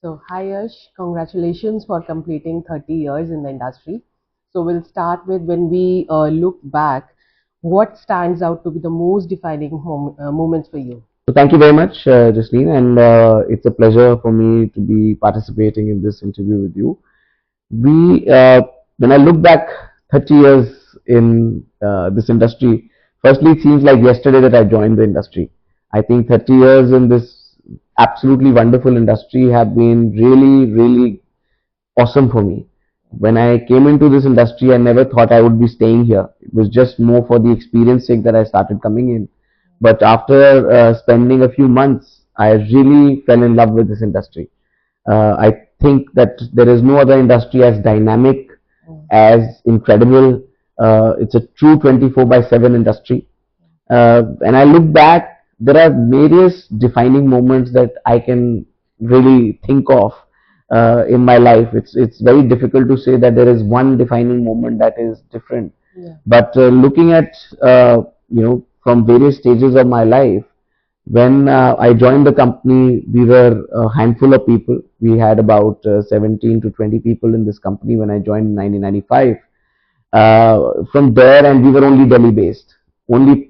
So, hi Yash, congratulations for completing 30 years in the industry. So, we'll start with when we look back, what stands out to be the most defining moments for you? So thank you very much, Jasleen, and it's a pleasure for me to be participating in this interview with you. When I look back 30 years in this industry, firstly, it seems like yesterday that I joined the industry. I think 30 years in this absolutely wonderful industry have been really, really awesome for me. When I came into this industry, I never thought I would be staying here. It was just more for the experience sake that I started coming in. But after spending a few months, I really fell in love with this industry. I think that there is no other industry as dynamic, as incredible. It's a true 24 by 7 industry. And I look back, there are various defining moments that I can really think of in my life. It's very difficult to say that there is one defining moment that is different. Yeah. But looking at from various stages of my life, when I joined the company, we were a handful of people. We had about 17 to 20 people in this company when I joined in 1995. From there, and we were only Delhi based. Only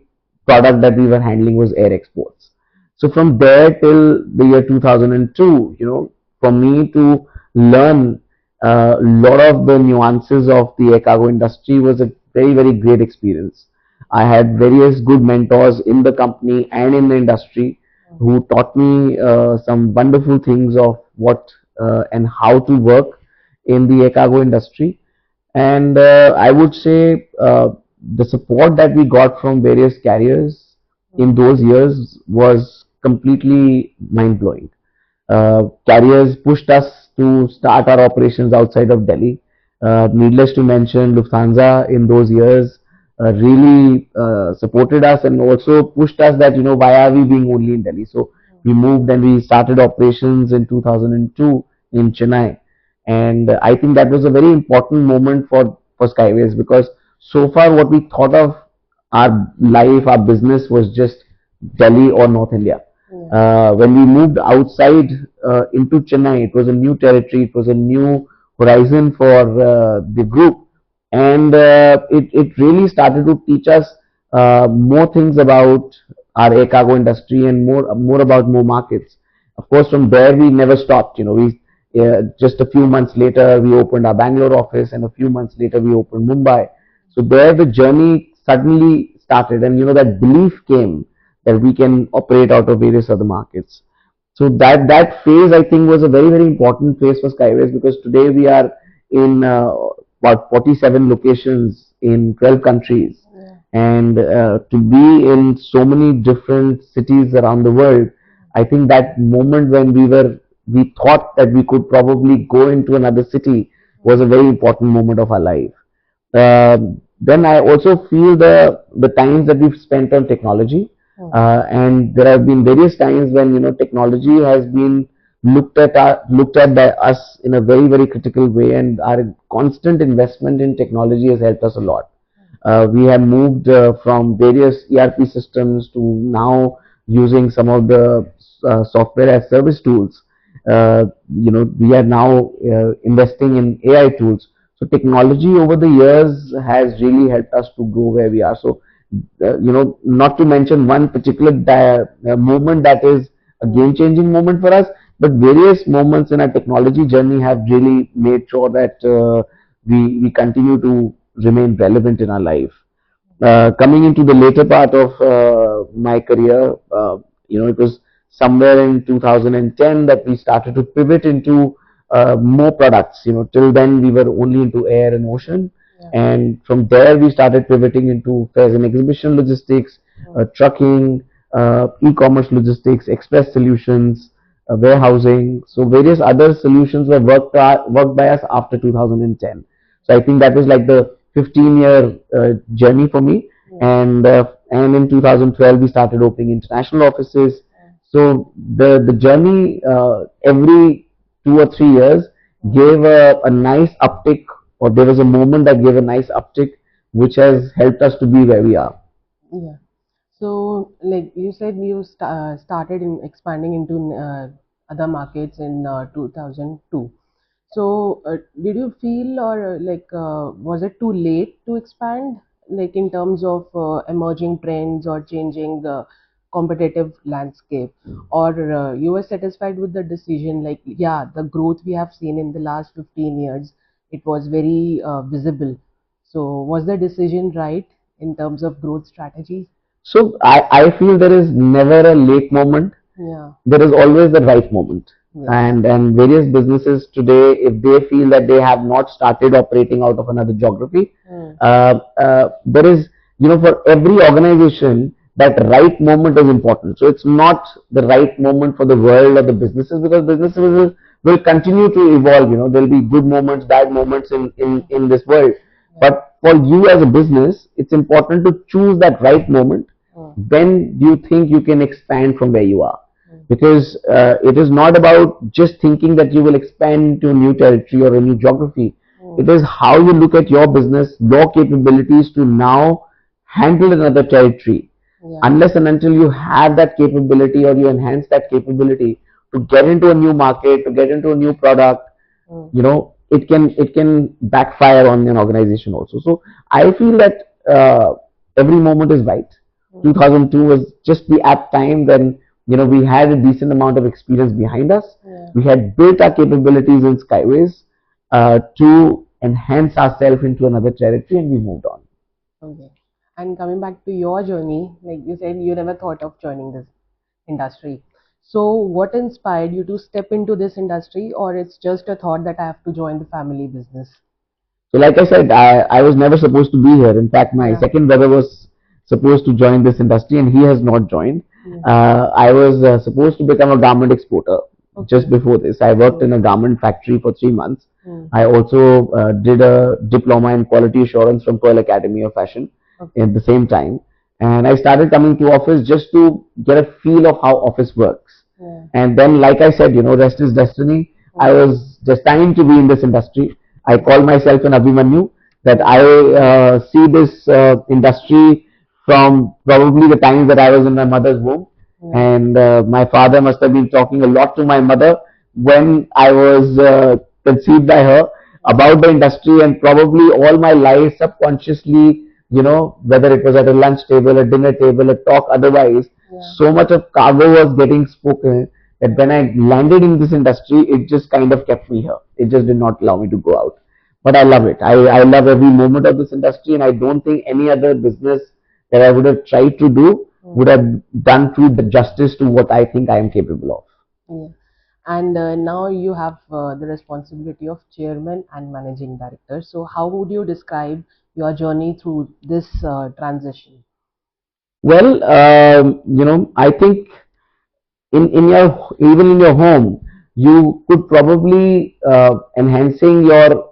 product that we were handling was air exports. So from there till the year 2002, for me to learn a lot of the nuances of the air cargo industry was a very, very great experience. I had various good mentors in the company and in the industry who taught me some wonderful things of what and how to work in the air cargo industry. And I would say the support that we got from various carriers in those years was completely mind blowing. Carriers pushed us to start our operations outside of Delhi. Needless to mention, Lufthansa in those years really supported us and also pushed us that, why are we being only in Delhi? So we moved and we started operations in 2002 in Chennai. And I think that was a very important moment for Skyways because so far what we thought of our life, our business was just Delhi or North India. When we moved outside into Chennai, it was a new territory, it was a new horizon for the group, and it really started to teach us more things about our air cargo industry and more about more markets. Of course, from there we never stopped. We just a few months later we opened our Bangalore office, and a few months later we opened Mumbai. So there the journey suddenly started, and that belief came that we can operate out of various other markets. So that phase I think was a very, very important phase for Skyways because today we are in about 47 locations in 12 countries, and to be in so many different cities around the world, I think that moment when we thought that we could probably go into another city was a very important moment of our life. Then I also feel the times that we've spent on technology, and there have been various times when technology has been looked at by us in a very, very critical way, and our constant investment in technology has helped us a lot. We have moved from various ERP systems to now using some of the software as service tools. We are now investing in AI tools. So technology over the years has really helped us to go where we are. So, not to mention one particular moment that is a game-changing moment for us, but various moments in our technology journey have really made sure that we continue to remain relevant in our life. Coming into the later part of my career, it was somewhere in 2010 that we started to pivot into more products. Till then we were only into air and ocean, and from there we started pivoting into fairs and exhibition logistics, trucking, e-commerce logistics, express solutions, warehousing. So various other solutions were worked by us after 2010. So I think that was like the 15-year journey for me. And in 2012 we started opening international offices. So the journey every 2 or 3 years gave a nice uptick, or there was a moment that gave a nice uptick, which has helped us to be where we are. Yeah. So, like you said, you started in expanding into other markets in 2002. So, did you feel or was it too late to expand, like in terms of emerging trends or changing the competitive landscape, or you were satisfied with the decision? Like, yeah, the growth we have seen in the last 15 years, it was very visible. So, was the decision right in terms of growth strategy? So I feel there is never a late moment. Yeah. There is always the right moment. Yes. And various businesses today, if they feel that they have not started operating out of another geography, Mm. there is, for every organization, that right moment is important. So it's not the right moment for the world or the businesses, because businesses will continue to evolve. There'll be good moments, bad moments in this world. But for you as a business, it's important to choose that right moment when you think you can expand from where you are. Because it is not about just thinking that you will expand to a new territory or a new geography. It is how you look at your business, your capabilities to now handle another territory. Yeah. Unless and until you have that capability or you enhance that capability to get into a new market, to get into a new product, it can backfire on an organization also. So I feel that every moment is right. 2002 was just the apt time when we had a decent amount of experience behind us. Yeah. We had built our capabilities in Skyways to enhance ourselves into another territory, and we moved on. Okay. And coming back to your journey, like you said, you never thought of joining this industry. So, what inspired you to step into this industry, or it's just a thought that I have to join the family business? So, like I said, I was never supposed to be here. In fact, my Yeah. second brother was supposed to join this industry, and he has not joined. Yeah. I was supposed to become a garment exporter. Just Okay. before this, I worked in a garment factory for 3 months. Mm. I also did a diploma in quality assurance from Pearl Academy of Fashion Okay. at the same time. And I started coming to office just to get a feel of how office works. Yeah. And then, like I said, rest is destiny. I was destined to be in this industry. I call myself an Abhimanyu, that I see this industry from probably the times that I was in my mother's womb. Yeah. And my father must have been talking a lot to my mother when I was conceived by her about the industry, and probably all my life subconsciously, whether it was at a lunch table, a dinner table, a talk otherwise, Yeah. so much of cargo was getting spoken that when I landed in this industry, it just kind of kept me here. It just did not allow me to go out. But I love it. I love every moment of this industry, and I don't think any other business that I would have tried to do would have done true justice to what I think I am capable of. Yeah. And now you have the responsibility of chairman and managing director. So, how would you describe your journey through this transition? Well, I think in your even in your home, you could probably enhancing your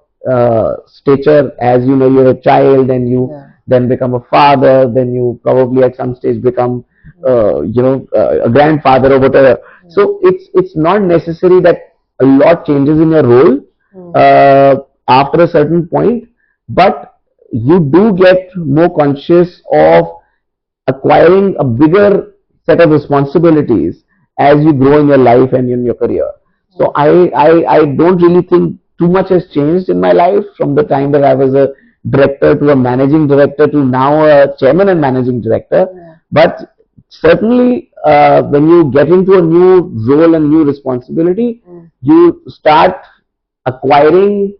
stature as you're a child, and you Yeah. then become a father, then you probably at some stage become a grandfather or whatever. So it's not necessary that a lot changes in your role Mm. after a certain point, but you do get more conscious of acquiring a bigger set of responsibilities as you grow in your life and in your career. So I don't really think too much has changed in my life from the time that I was a director to a managing director to now a chairman and managing director. Yeah. But certainly, when you get into a new role and new responsibility, Mm. you start acquiring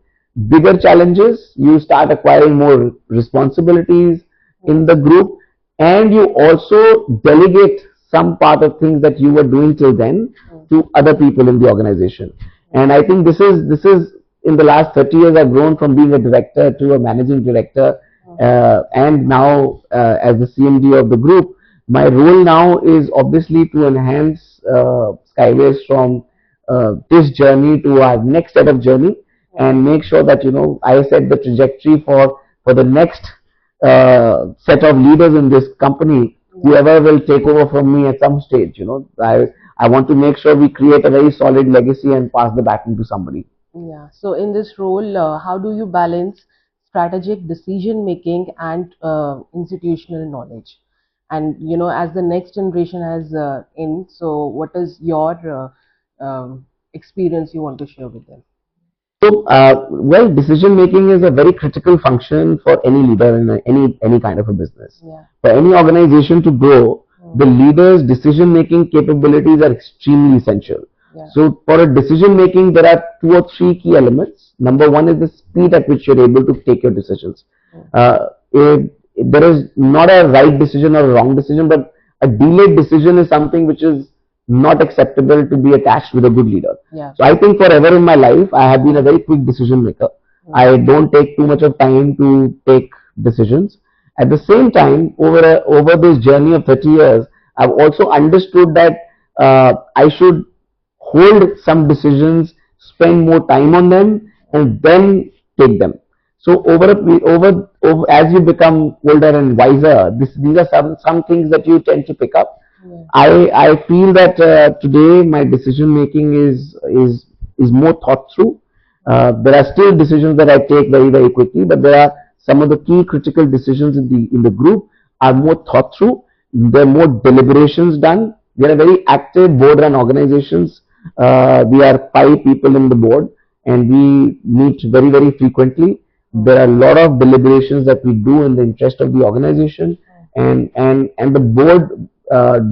bigger challenges, you start acquiring more responsibilities in the group, and you also delegate some part of things that you were doing till then to other people in the organization. And I think this is in the last 30 years I've grown from being a director to a managing director, and now as the CMD of the group. My role now is obviously to enhance Skyways from this journey to our next set of journey, and make sure that I set the trajectory for the next set of leaders in this company, whoever will take over from me at some stage. I want to make sure we create a very solid legacy and pass the baton to somebody. Yeah. So, in this role, how do you balance strategic decision making and institutional knowledge? And as the next generation has in, so what is your experience you want to share with them? So, well, decision making is a very critical function for any leader in any kind of a business. Yeah. For any organization to grow, the leader's decision making capabilities are extremely essential. Yeah. So, for a decision making, there are two or three key elements. Number one is the speed at which you're able to take your decisions. There is not a right decision or a wrong decision, but a delayed decision is something which is not acceptable to be attached with a good leader. Yeah. So I think forever in my life, I have been a very quick decision maker. I don't take too much of time to take decisions. At the same time, over this journey of 30 years, I've also understood that I should hold some decisions, spend more time on them, and then take them. So over as you become older and wiser, these are some things that you tend to pick up. Yeah. I feel that today my decision making is more thought through. There are still decisions that I take very quickly, but there are some of the key critical decisions in the group are more thought through. There are more deliberations done. We are a very active board run organizations. We are 5 people in the board, and we meet very frequently. There are a lot of deliberations that we do in the interest of the organization, and the board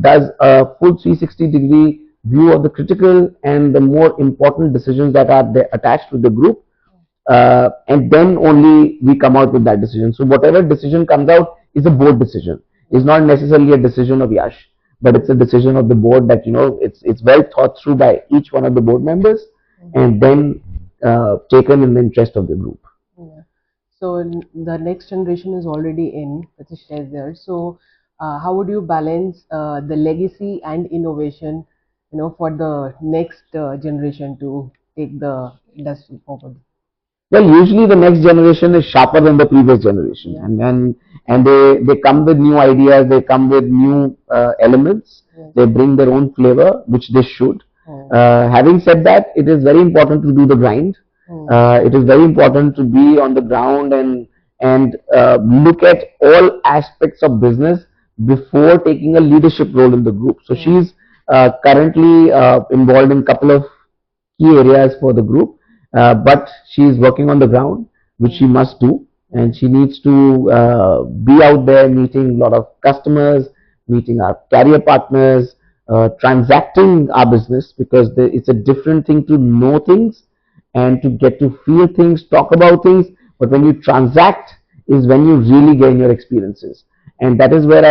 does a full 360-degree view of the critical and the more important decisions that are attached to the group, and then only we come out with that decision. So whatever decision comes out is a board decision. It's not necessarily a decision of Yash, but it's a decision of the board that it's well thought through by each one of the board members, and then taken in the interest of the group. Yeah. So the next generation is already in, Pratishtha is there. So how would you balance the legacy and innovation, for the next generation to take the industry forward? Well, usually the next generation is sharper than the previous generation, Yeah. and they come with new ideas, they come with new elements, Yes. they bring their own flavor, which they should. Mm. Having said that, it is very important to do the grind. It is very important to be on the ground and look at all aspects of business before taking a leadership role in the group. So she's currently involved in a couple of key areas for the group, but she is working on the ground, which she must do, and she needs to be out there meeting a lot of customers, meeting our carrier partners, transacting our business, because it's a different thing to know things and to get to feel things, talk about things, but when you transact is when you really gain your experiences. And that is where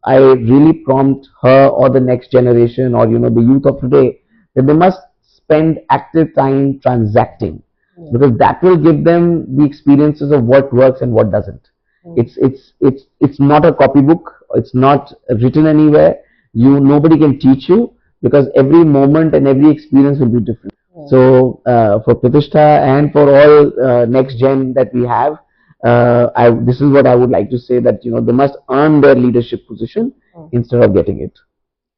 I really prompt her or the next generation, or the youth of today, that they must spend active time transacting, because that will give them the experiences of what works and what doesn't. It's not a copybook. It's not written anywhere. Nobody can teach you, because every moment and every experience will be different. So for Pratishtha and for all next gen that we have, this is what I would like to say, that they must earn their leadership position instead of getting it.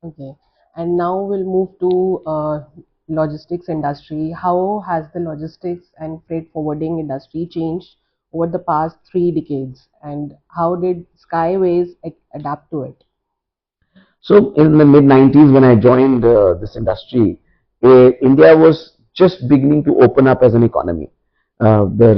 Okay. And now we'll move to logistics industry. How has the logistics and freight forwarding industry changed over the past 3 decades, and how did Skyways adapt to it? So in the mid 90s, when I joined this industry, India was just beginning to open up as an economy. The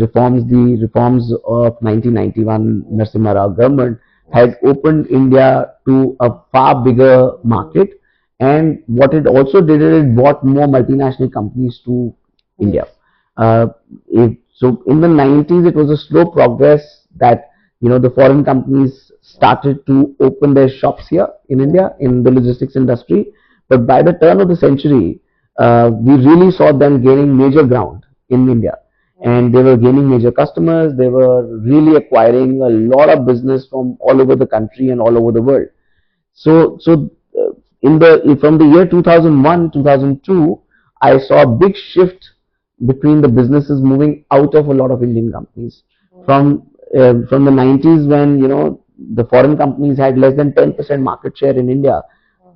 reforms of 1991 Narasimha Rao government had opened India to a far bigger market, and what it also did is it brought more multinational companies to India. So in the 90s, it was a slow progress that the foreign companies started to open their shops here in India in the logistics industry. But by the turn of the century, we really saw them gaining major ground in India, and they were gaining major customers. They were really acquiring a lot of business from all over the country and all over the world. So from the year 2001 2002, I saw a big shift between the businesses moving out of a lot of Indian companies. From the 90s, when the foreign companies had less than 10% market share in India,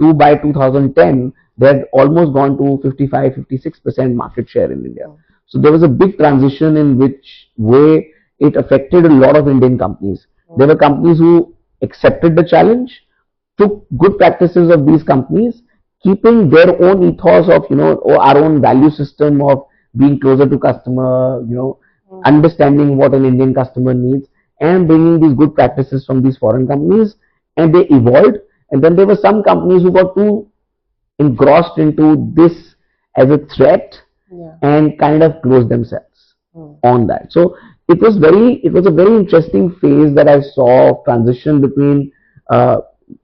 to by 2010 they had almost gone to 55-56% market share in India. So there was a big transition in which way it affected a lot of Indian companies. There were companies who accepted the challenge, took good practices of these companies, keeping their own ethos of, or our own value system of being closer to customer, understanding what an Indian customer needs, and bringing these good practices from these foreign companies, and they evolved. And then there were some companies who got too engrossed into this as a threat Yeah. and kind of closed themselves Mm. on that. So it was a very interesting phase that I saw of transition between uh,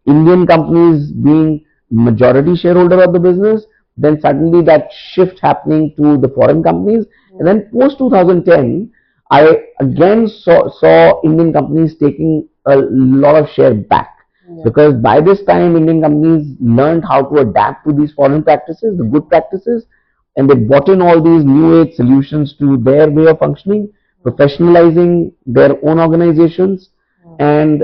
Indian companies being majority shareholder of the business, then suddenly that shift happening to the foreign companies, and then post 2010, I again saw Indian companies taking a lot of share back, Yeah. because by this time Indian companies learned how to adapt to these foreign practices, the good practices, and they brought in all these new age solutions to their way of functioning, professionalizing their own organizations. And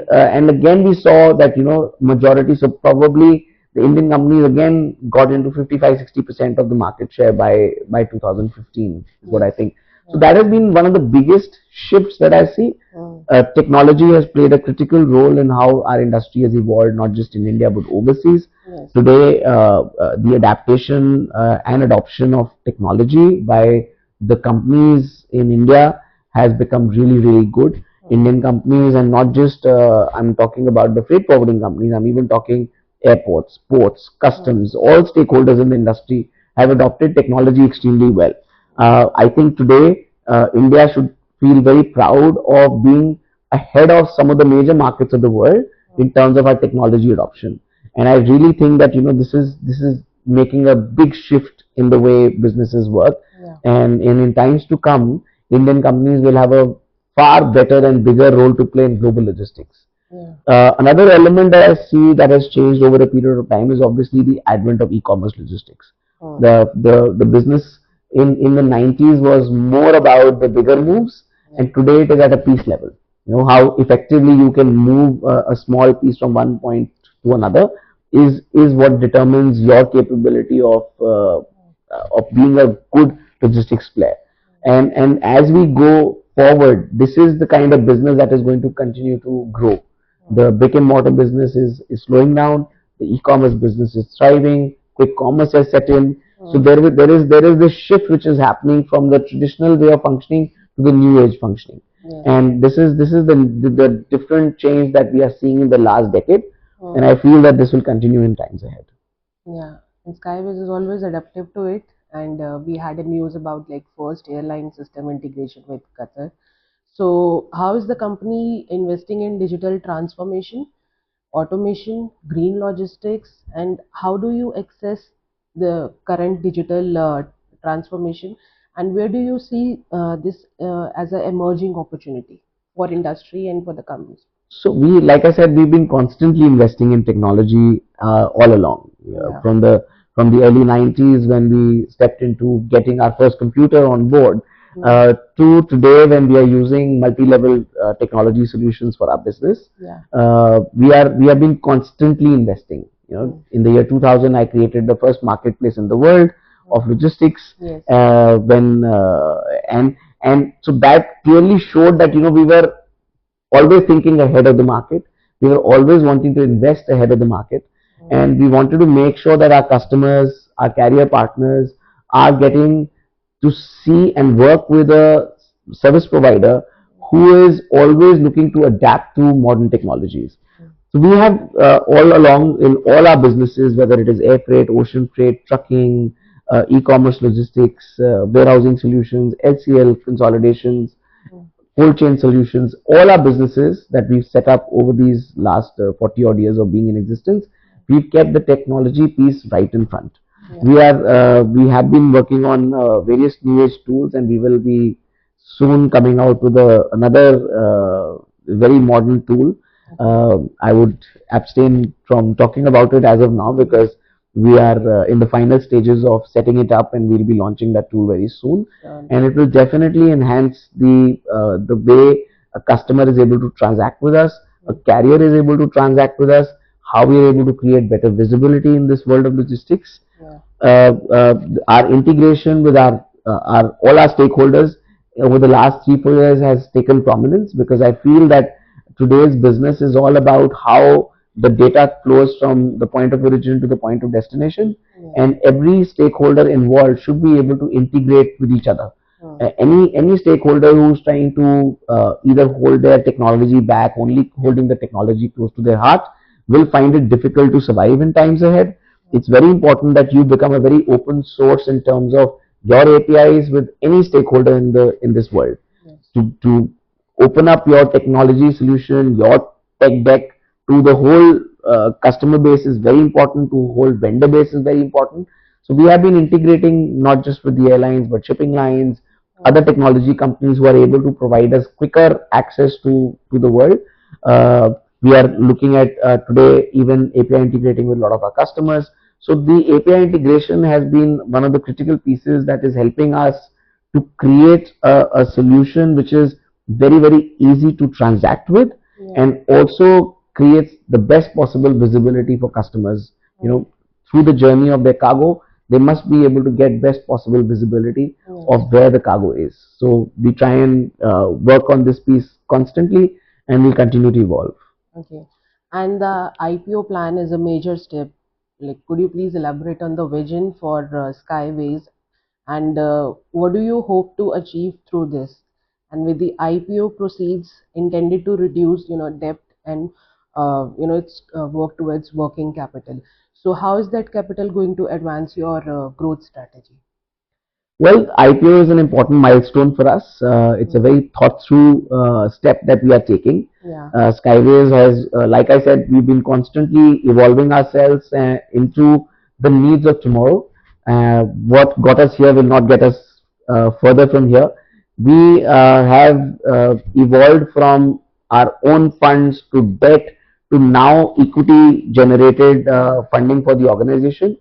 again we saw that, majority, so probably the Indian companies again got into 55-60% of the market share by 2015 is what I think. So that has been one of the biggest shifts that I see. Mm. Technology has played a critical role in how our industry has evolved, not just in India but overseas. Yes. Today, the adaptation and adoption of technology by the companies in India has become really, really good. Indian companies, and not just, I'm talking about the freight forwarding companies, I'm even talking airports, ports, customs, all stakeholders in the industry have adopted technology extremely well. I think today India should feel very proud of being ahead of some of the major markets of the world in terms of our technology adoption. And I really think that, this is making a big shift in the way businesses work. Yeah. And in times to come, Indian companies will have a far better and bigger role to play in global logistics. Yeah. Another element that I see that has changed over a period of time is obviously the advent of e-commerce logistics. Mm. The business in the 90s was more about the bigger moves, and today it is at a piece level. How effectively you can move a small piece from one point to another is what determines your capability of being a good logistics player. And as we go forward, this is the kind of business that is going to continue to grow. The brick and mortar business is slowing down. The e-commerce business is thriving. Quick commerce has set in. So there is this shift which is happening from the traditional way of functioning to the new age functioning. Yeah. And this is the different change that we are seeing in the last decade. Mm. And I feel that this will continue in times ahead. Yeah, and Skyways is always adaptive to it, and we had a news about like first airline system integration with Qatar. So, how is the company investing in digital transformation, automation, green logistics, and how do you access the current digital transformation? And where do you see this as an emerging opportunity for industry and for the companies? So like I said, we've been constantly investing in technology all along. Yeah. From the early 90s when we stepped into getting our first computer on board, to today when we are using multi-level technology solutions for our business. Yeah. We have been constantly investing. In the year 2000, I created the first marketplace in the world of logistics. Yes. And so that clearly showed that, we were always thinking ahead of the market. We were always wanting to invest ahead of the market, and we wanted to make sure that our customers, our carrier partners, are getting to see and work with a service provider who is always looking to adapt to modern technologies. So we have all along in all our businesses, whether it is air freight, ocean freight, trucking, e-commerce logistics, warehousing solutions, LCL consolidations, cold chain solutions, all our businesses that we've set up over these last 40 odd years of being in existence, we've kept the technology piece right in front. Yeah. We have been working on various new age tools, and we will be soon coming out with another very modern tool. I would abstain from talking about it as of now because we are in the final stages of setting it up, and we'll be launching that tool very soon. And it will definitely enhance the way a customer is able to transact with us, a carrier is able to transact with us, how we are able to create better visibility in this world of logistics. Our integration with our all our stakeholders over the last 3-4 years has taken prominence, because I feel that today's business is all about how the data flows from the point of origin to the point of destination, Yeah. and every stakeholder involved should be able to integrate with each other. Any stakeholder who's trying to either hold their technology back, only holding the technology close to their heart, will find it difficult to survive in times ahead. It's very important that you become a very open source in terms of your APIs with any stakeholder in this world. Yes. To open up your technology solution, your tech deck to the whole customer base is very important. To whole vendor base is very important. So we have been integrating not just with the airlines but shipping lines, other technology companies who are able to provide us quicker access to the world. We are looking at today even API integrating with a lot of our customers. So the API integration has been one of the critical pieces that is helping us to create a solution which is very easy to transact with, and also creates the best possible visibility for customers. Through the journey of their cargo, they must be able to get best possible visibility of where the cargo is. So we try and work on this piece constantly, and we'll continue to evolve. Okay. And the IPO plan is a major step. Like, could you please elaborate on the vision for Skyways, and what do you hope to achieve through this? And with the IPO proceeds intended to reduce, debt and, it's work towards working capital. So how is that capital going to advance your growth strategy? Well, IPO is an important milestone for us. It's a very thought through step that we are taking. Yeah. Skyways has, like I said, we've been constantly evolving ourselves into the needs of tomorrow. What got us here will not get us further from here. We have evolved from our own funds to debt to now equity generated funding for the organization.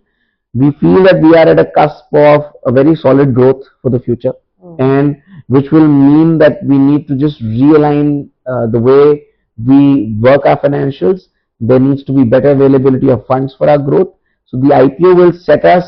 We feel that we are at a cusp of a very solid growth for the future, and which will mean that we need to just realign the way we work our financials. There needs to be better availability of funds for our growth. So the IPO will set us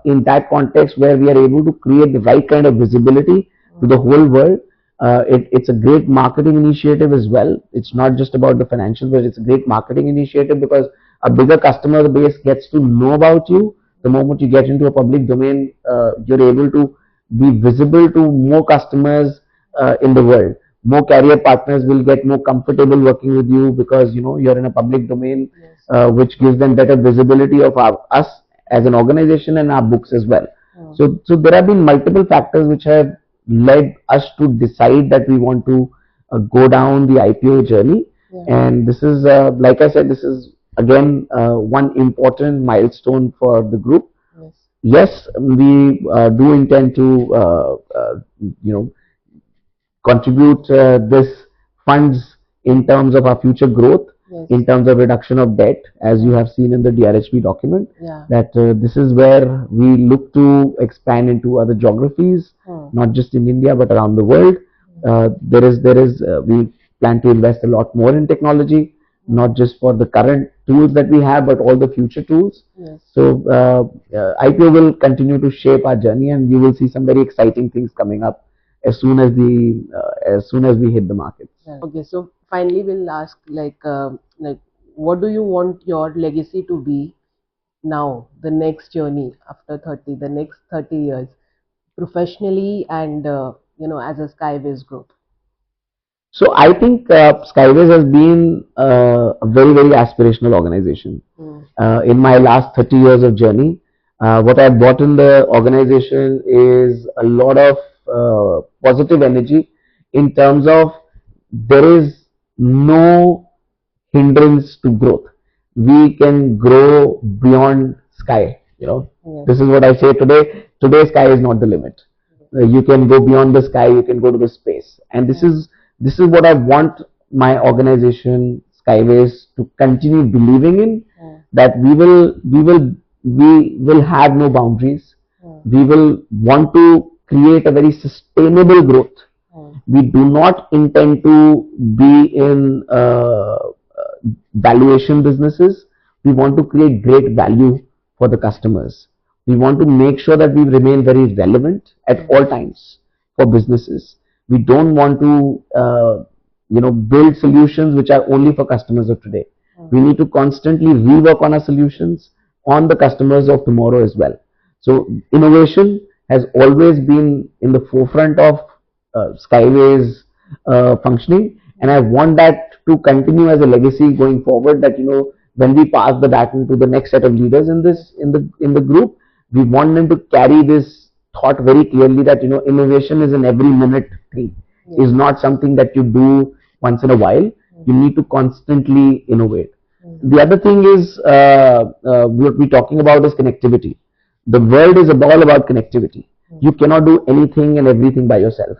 in that context where we are able to create the right kind of visibility to the whole world. It's a great marketing initiative as well. It's not just about the financials, but it's a great marketing initiative because a bigger customer base gets to know about you. The moment you get into a public domain, you're able to be visible to more customers in the world. More carrier partners will get more comfortable working with you because you're in a public domain, which gives them better visibility of us as an organization and our books as well. So there have been multiple factors which have led us to decide that we want to go down the IPO journey. And this is, like I said, this is again one important milestone for the group. Yes, we do intend to contribute this funds in terms of our future growth, in terms of reduction of debt, as you have seen in the DRHP document, that this is where we look to expand into other geographies, not just in India but around the world. We plan to invest a lot more in technology, not just for the current tools that we have, but all the future tools. So IPO will continue to shape our journey, and you will see some very exciting things coming up as soon as we hit the markets. Okay, so finally we'll ask like what do you want your legacy to be now, the next journey after 30, the next 30 years, professionally and as a Skyways Group? So I think Skyways has been a very aspirational organization. In my last 30 years of journey, what I've brought in the organization is a lot of positive energy in terms of there is no hindrance to growth. We can grow beyond sky. This is what I say today. Today sky is not the limit. You can go beyond the sky. You can go to the space, and this is what I want my organization Skyways to continue believing in. That we will have no boundaries. We will want to create a very sustainable growth. We do not intend to be in valuation businesses. We want to create great value for the customers. We want to make sure that we remain very relevant at all times for businesses. We don't want to build solutions which are only for customers of today. We need to constantly rework on our solutions on the customers of tomorrow as well. So innovation has always been in the forefront of Skyways functioning, and I want that to continue as a legacy going forward. That when we pass the baton to the next set of leaders in the group, we want them to carry this thought very clearly that innovation is an every minute thing. Is not something that you do once in a while. You need to constantly innovate. The other thing is what we're talking about is connectivity. The world is all about connectivity. You cannot do anything and everything by yourself.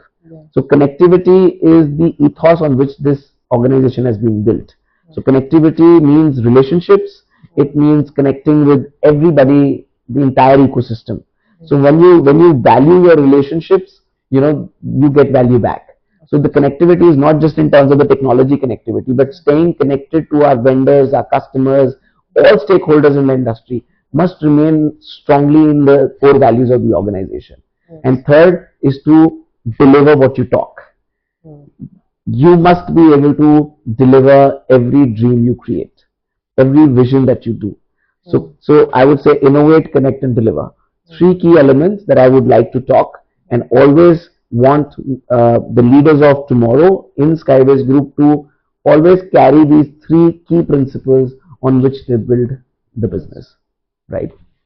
So connectivity is the ethos on which this organization has been built. So connectivity means relationships. It means connecting with everybody, the entire ecosystem. So when you value your relationships, you get value back. So the connectivity is not just in terms of the technology connectivity, but staying connected to our vendors, our customers, all stakeholders in the industry must remain strongly in the core values of the organization. And third is to deliver what you talk. You must be able to deliver every dream you create, every vision that you do. So I would say innovate, connect, and deliver. Three key elements that I would like to talk and always want the leaders of tomorrow in Skyways Group to always carry these three key principles on which they build the business, right?